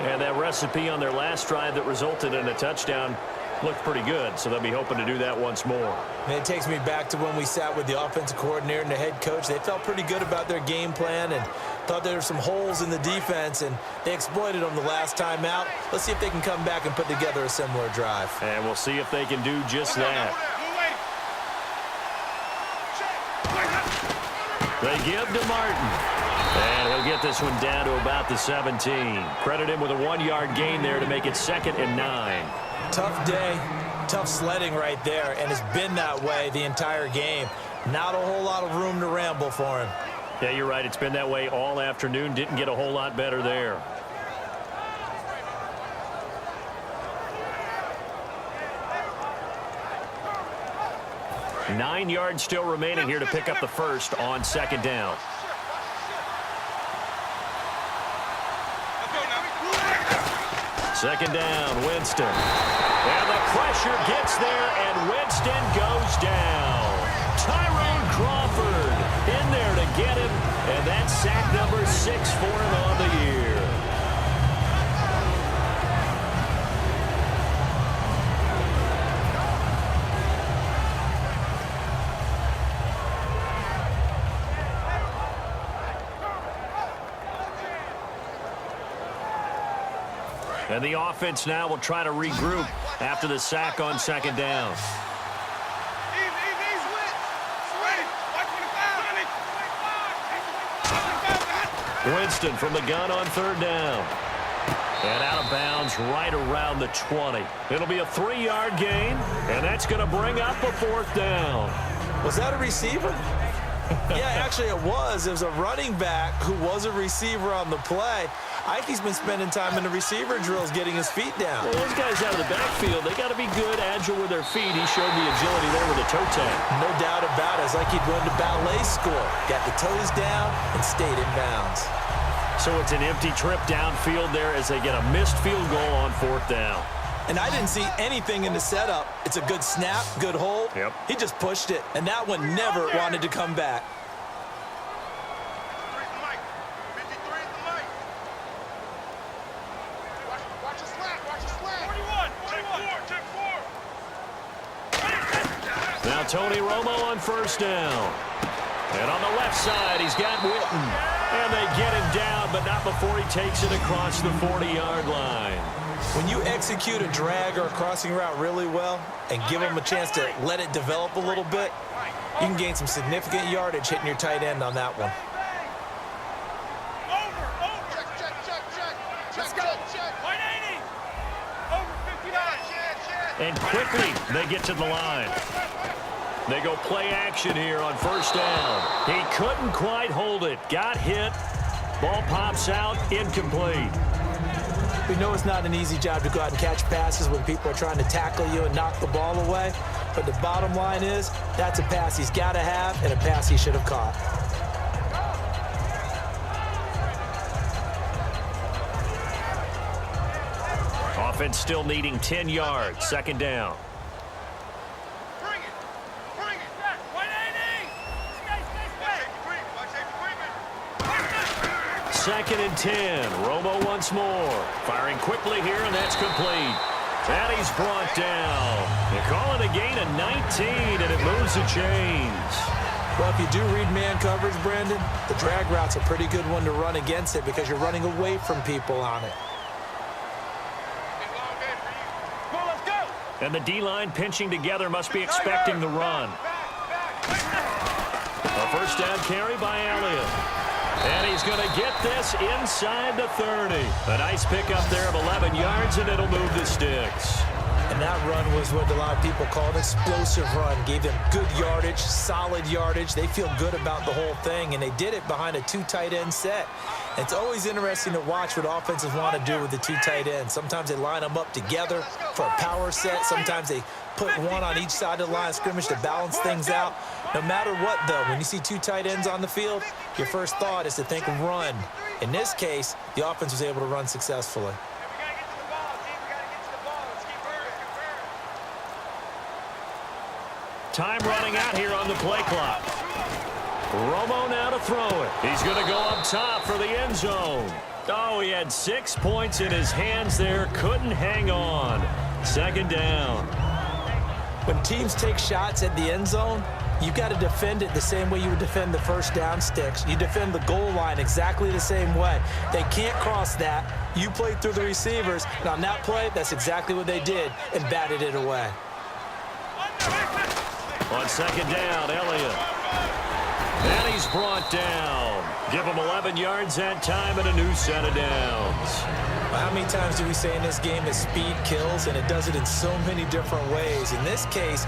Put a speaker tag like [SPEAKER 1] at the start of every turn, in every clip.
[SPEAKER 1] And that recipe on their last drive that resulted in a touchdown looked pretty good, so they'll be hoping to do that once more.
[SPEAKER 2] And it takes me back to when we sat with the offensive coordinator and the head coach. They felt pretty good about their game plan and thought there were some holes in the defense, and they exploited them the last time out. Let's see if they can come back and put together a similar drive.
[SPEAKER 1] And we'll see if they can do just that. They give to Martin. And he'll get this one down to about the 17. Credit him with a 1-yard gain there to make it 2nd and 9.
[SPEAKER 2] Tough day, tough sledding right there, and it's been that way the entire game. Not a whole lot of room to ramble for him.
[SPEAKER 1] Yeah, you're right. It's been that way all afternoon. Didn't get a whole lot better there. Nine yards still remaining here to pick up the first on 2nd down. Second down, Winston. And the pressure gets there, and Winston goes down. Tyrone Crawford in there to get him, and that's sack number 6 for him on the year. And the offense now will try to regroup after the sack on 2nd down. Winston from the gun on 3rd down. And out of bounds right around the 20. It'll be a 3-yard gain, and that's going to bring up a 4th down.
[SPEAKER 2] Was that a receiver? Yeah, actually it was. It was a running back who was a receiver on the play. Ike's been spending time in the receiver drills getting his feet down.
[SPEAKER 1] Well, those guys out of the backfield, they got to be good, agile with their feet. He showed the agility there with a toe tag.
[SPEAKER 2] No doubt about it. It's like he'd run to ballet school. Got the toes down and stayed in bounds.
[SPEAKER 1] So it's an empty trip downfield there as they get a missed field goal on 4th down.
[SPEAKER 2] And I didn't see anything in the setup. It's a good snap, good hold.
[SPEAKER 1] Yep.
[SPEAKER 2] He just pushed it, and that one never wanted to come back.
[SPEAKER 1] Now Tony Romo on 1st down. And on the left side, he's got Witten. And they get him down, but not before he takes it across the 40-yard line.
[SPEAKER 2] When you execute a drag or a crossing route really well and give them a chance to let it develop a little bit, you can gain some significant yardage hitting your tight end on that one.
[SPEAKER 1] And quickly, they get to the line. They go play action here on 1st down. He couldn't quite hold it. Got hit. Ball pops out. Incomplete.
[SPEAKER 2] We know it's not an easy job to go out and catch passes when people are trying to tackle you and knock the ball away. But the bottom line is, that's a pass he's got to have and a pass he should have caught.
[SPEAKER 1] Offense still needing 10 yards. 2nd down. Second and 10. Romo once more. Firing quickly here, and that's complete. And he's brought down. They call it a gain of 19, and it moves the chains.
[SPEAKER 2] Well, if you do read man coverage, Brandon, the drag route's a pretty good one to run against it because you're running away from people on it.
[SPEAKER 1] And the D-line pinching together must be expecting the run. A 1st down carry by Elliott. And he's going to get this inside the 30. A nice pickup there of 11 yards, and it'll move the sticks.
[SPEAKER 2] And that run was what a lot of people call an explosive run. Gave them good yardage, solid yardage. They feel good about the whole thing, and they did it behind a 2 tight end set. And it's always interesting to watch what offenses want to do with the 2 tight ends. Sometimes they line them up together for a power set. Sometimes they put one on each side of the line of scrimmage to balance things out. No matter what, though, when you see 2 tight ends on the field, your first thought is to think run. In this case, the offense was able to run successfully.
[SPEAKER 1] Time running out here on the play clock. Romo now to throw it. He's going to go up top for the end zone. Oh, he had 6 points in his hands there. Couldn't hang on. Second down.
[SPEAKER 2] When teams take shots at the end zone, you got to defend it the same way you would defend the first down sticks. You defend the goal line exactly the same way. They can't cross that. You played through the receivers, and on that play, that's exactly what they did and batted it away.
[SPEAKER 1] On second down, Elliott. And he's brought down. Give him 11 yards that time and a new set of downs.
[SPEAKER 2] Well, how many times do we say in this game that speed kills, and it does it in so many different ways? In this case,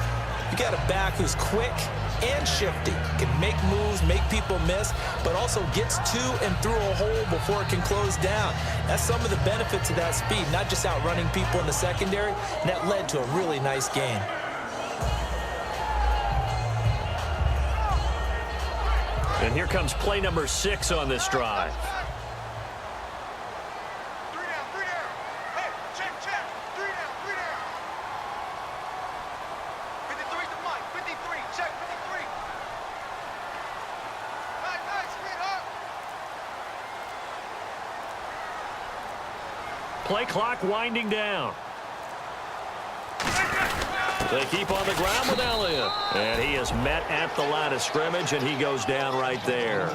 [SPEAKER 2] you got a back who's quick and shifty, can make moves, make people miss, but also gets to and through a hole before it can close down. That's some of the benefits of that speed, not just outrunning people in the secondary, and that led to a really nice game.
[SPEAKER 1] And here comes play number 6 on this drive. Play clock winding down. They keep on the ground with Elliott. And he is met at the line of scrimmage, and he goes down right there.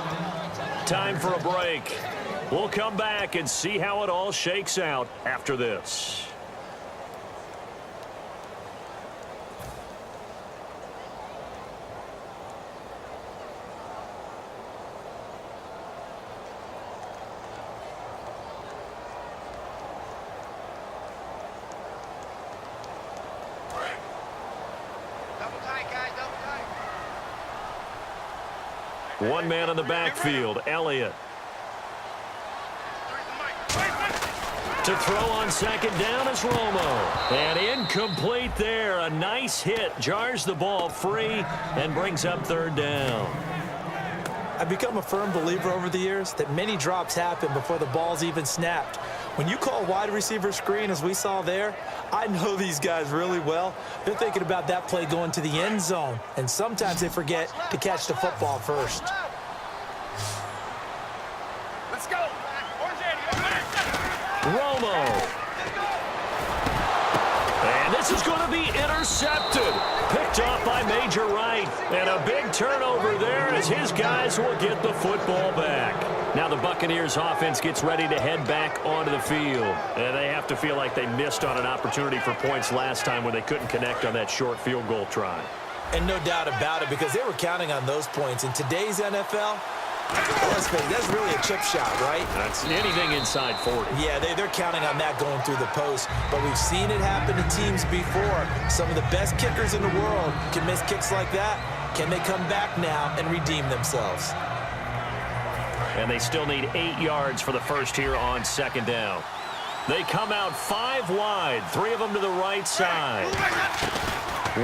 [SPEAKER 1] Time for a break. We'll come back and see how it all shakes out after this. One man in the backfield, Elliott. To throw on second down is Romo. And incomplete there. A nice hit. Jars the ball free and brings up third down.
[SPEAKER 2] I've become a firm believer over the years that many drops happen before the ball's even snapped. When you call wide receiver screen, as we saw there, I know these guys really well. They're thinking about that play going to the end zone, and sometimes they forget to catch the football first.
[SPEAKER 3] Let's go.
[SPEAKER 1] Romo. And this is going to be intercepted. Picked off by Major Wright. And a big turnover there as his guys will get the football back. Now the Buccaneers offense gets ready to head back onto the field. And they have to feel like they missed on an opportunity for points last time when they couldn't connect on that short field goal try.
[SPEAKER 2] And no doubt about it, because they were counting on those points. In today's NFL, let's face it, that's really a chip shot, right?
[SPEAKER 1] That's anything inside 40.
[SPEAKER 2] Yeah, they're counting on that going through the post. But we've seen it happen to teams before. Some of the best kickers in the world can miss kicks like that. Can they come back now and redeem themselves?
[SPEAKER 1] And they still need 8 yards for the first here on second down. They come out 5 wide, 3 of them to the right side.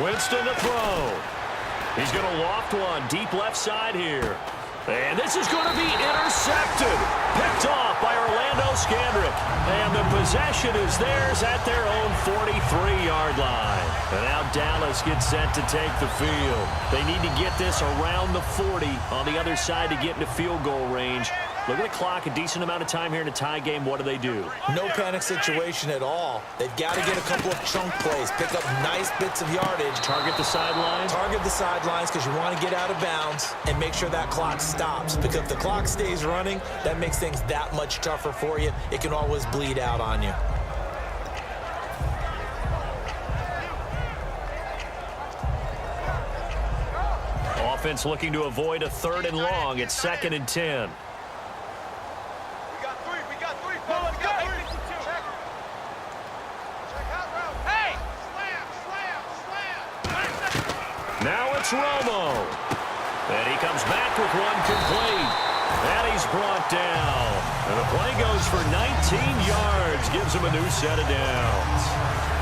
[SPEAKER 1] Winston to throw. He's going to loft one deep left side here. And this is going to be intercepted. Picked off by Orlando Scandrick. And the possession is theirs at their own 43-yard line. And now Dallas gets set to take the field. They need to get this around the 40 on the other side to get into field goal range. Look at the clock, a decent amount of time here in a tie game. What do?
[SPEAKER 2] No panic situation at all. They've got to get a couple of chunk plays, pick up nice bits of yardage.
[SPEAKER 1] Target the sidelines?
[SPEAKER 2] Target the sidelines because you want to get out of bounds and make sure that clock stops. Because if the clock stays running, that makes things that much tougher for you. It can always bleed out on you.
[SPEAKER 1] Offense looking to avoid a 3rd and long. It's 2nd and 10. Now it's Romo. And he comes back with one complete. And he's brought down. And the play goes for 19 yards. Gives him a new set of downs.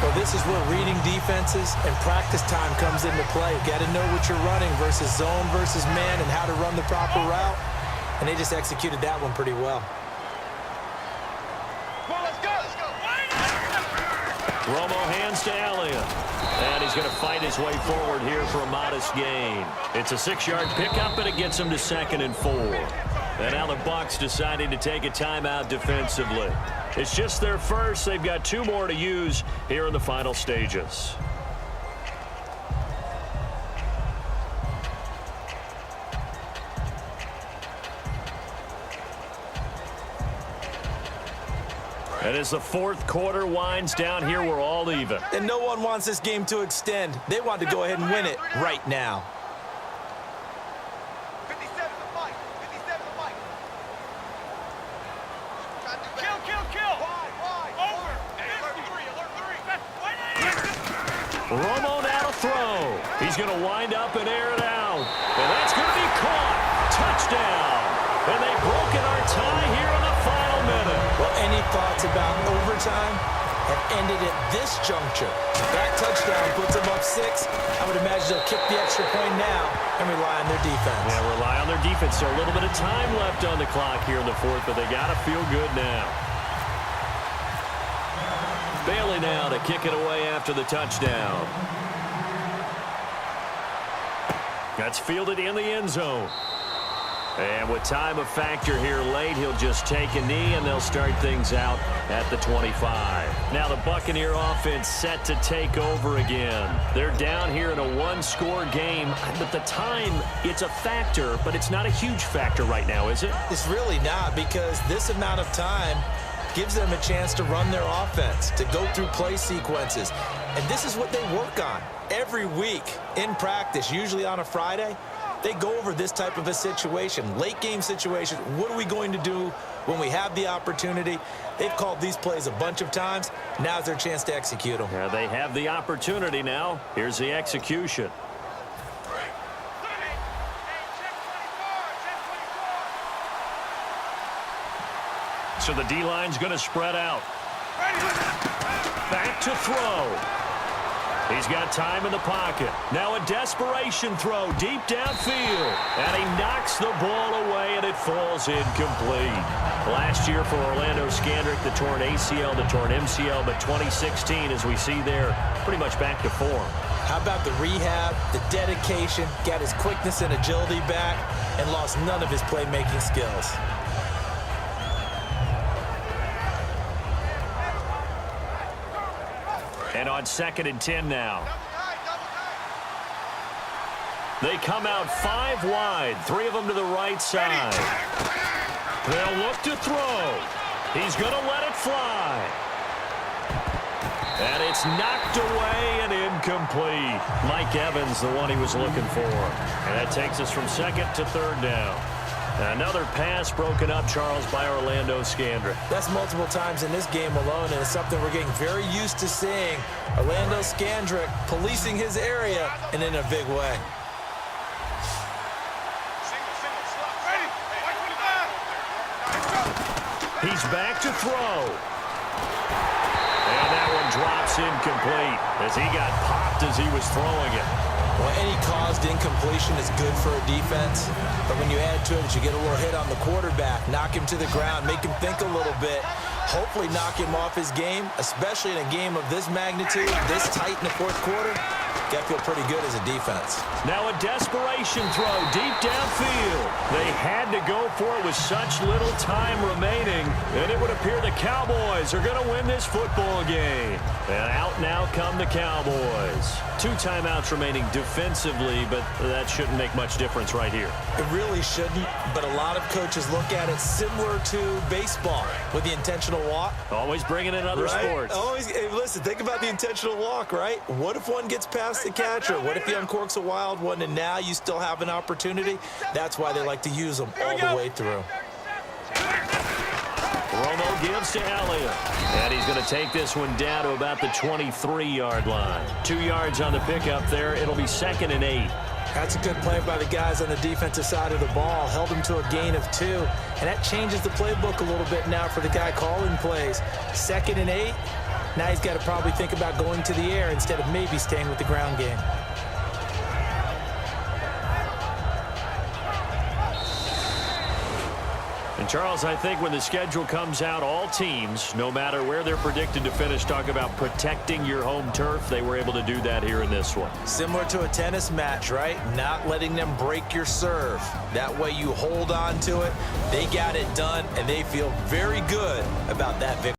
[SPEAKER 2] Well, this is where reading defenses and practice time comes into play. You've got to know what you're running versus zone versus man and how to run the proper route. And they just executed that one pretty well.
[SPEAKER 1] Romo hands to Elliott. And he's going to fight his way forward here for a modest gain. It's a 6-yard pickup, and it gets him to 2nd and 4. And now the Bucs deciding to take a timeout defensively. It's just their first. They've got 2 more to use here in the final stages. And as the fourth quarter winds down here, we're all even.
[SPEAKER 2] And no one wants this game to extend. They want to go ahead and win it right now.
[SPEAKER 1] Romo now to throw. He's going to wind up and air it out. And that's going to be caught. Touchdown. And they've broken our tie here in the final minute.
[SPEAKER 2] Well, any thoughts about overtime have ended at this juncture. That touchdown puts them up 6. I would imagine they'll kick the extra point now and rely on their defense.
[SPEAKER 1] Yeah, rely on their defense. So a little bit of time left on the clock here in the fourth, but they got to feel good now. Bailey now to kick it away after the touchdown. That's fielded in the end zone. And with time a factor here late, he'll just take a knee, and they'll start things out at the 25. Now the Buccaneer offense set to take over again. They're down here in a 1-score game. But the time, it's a factor, but it's not a huge factor right now, is it?
[SPEAKER 2] It's really not, because this amount of time gives them a chance to run their offense, to go through play sequences. And this is what they work on every week in practice, usually on a Friday. They go over this type of a situation, late game situation. What are we going to do when we have the opportunity? They've called these plays a bunch of times. Now's their chance to execute them.
[SPEAKER 1] Yeah, they have the opportunity now. Here's the execution. So the D-line's going to spread out. Back to throw. He's got time in the pocket. Now a desperation throw deep downfield. And he knocks the ball away, and it falls incomplete. Last year for Orlando Scandrick, the torn ACL, the torn MCL, but 2016, as we see there, pretty much back to form.
[SPEAKER 2] How about the rehab, the dedication, got his quickness and agility back, and lost none of his playmaking skills.
[SPEAKER 1] And on 2nd and 10 now. They come out 5 wide, 3 of them to the right side. They'll look to throw. He's going to let it fly. And it's knocked away and incomplete. Mike Evans, the one he was looking for. And that takes us from 2nd to 3rd down. Another pass broken up, Charles, by Orlando Scandrick.
[SPEAKER 2] That's multiple times in this game alone, and it's something we're getting very used to seeing. Orlando Scandrick policing his area, and in a big way.
[SPEAKER 1] He's back to throw. And that one drops incomplete as he got popped as he was throwing it.
[SPEAKER 2] Well, any caused incompletion is good for a defense, but when you add to it, you get a little hit on the quarterback, knock him to the ground, make him think a little bit, hopefully knock him off his game, especially in a game of this magnitude, this tight in the fourth quarter. Got to feel pretty good as a defense.
[SPEAKER 1] Now a desperation throw deep downfield. They had to go for it with such little time remaining, and it would appear the Cowboys are going to win this football game. And out now come the Cowboys. 2 timeouts remaining defensively, but that shouldn't make much difference right here.
[SPEAKER 2] It really shouldn't, but a lot of coaches look at it similar to baseball with the intentional walk.
[SPEAKER 1] Always bringing in other sports.
[SPEAKER 2] Always, hey, listen, think about the intentional walk, right? What if one gets past the catcher? What if he uncorks a wild one and now you still have an opportunity? That's why they like to use them all the way through.
[SPEAKER 1] Romo gives to Elliott. And he's going to take this one down to about the 23-yard line. 2 yards on the pickup there. It'll be 2nd and 8.
[SPEAKER 2] That's a good play by the guys on the defensive side of the ball. Held him to a gain of 2. And that changes the playbook a little bit now for the guy calling plays. 2nd and 8. Now he's got to probably think about going to the air instead of maybe staying with the ground game.
[SPEAKER 1] And, Charles, I think when the schedule comes out, all teams, no matter where they're predicted to finish, talk about protecting your home turf. They were able to do that here in this one.
[SPEAKER 2] Similar to a tennis match, right? Not letting them break your serve. That way you hold on to it. They got it done, and they feel very good about that victory.